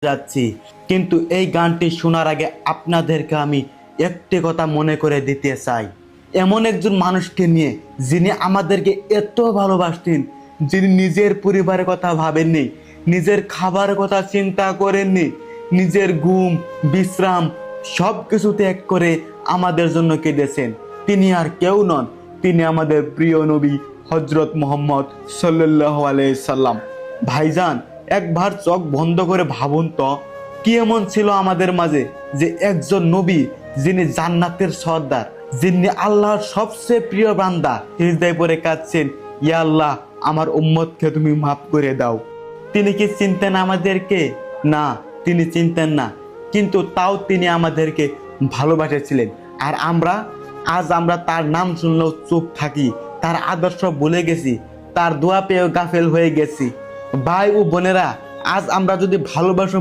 যাচ্ছি, কিন্তু এই গানটি শোনার আগে আপনাদেরকে আমি একটি কথা মনে করে দিতে চাই। এমন একজন মানুষকে নিয়ে যিনি আমাদেরকে এত ভালোবাসতেন, যিনি নিজের পরিবারের কথা ভাবেননি, নিজের খাবারের কথা চিন্তা করেননি, নিজের ঘুম বিশ্রাম সব কিছু ত্যাগ করে আমাদের জন্য কেঁদেছেন। তিনি আর কেউ নন, তিনি আমাদের প্রিয় নবী হজরত মুহাম্মদ সাল্লাল্লাহু আলাইহি সাল্লাম। ভাইজান, একবার চোখ বন্ধ করে ভাবুন তো, কি এমন ছিল আমাদের মাঝে যে একজন নবী, যিনি জান্নাতের সর্দার, যিনি আল্লাহর সবচেয়ে প্রিয় বান্দা, সিজদায় পড়ে কাঁদছেন, ইয়া আল্লাহ আমার উম্মতকে তুমি মাফ করে দাও। তিনি কি চিনতেন আমাদেরকে? না, তিনি চিনতেন না, কিন্তু তাও তিনি আমাদেরকে ভালোবাসেছিলেন। আর আজ আমরা তার নাম শুনলেও চুপ থাকি, তার আদর্শ ভুলে গেছি, তার দোয়া পেয়েও গাফেল হয়ে গেছি। ভাই ও বোনেরা, আজ আমরা যদি ভালোবাসা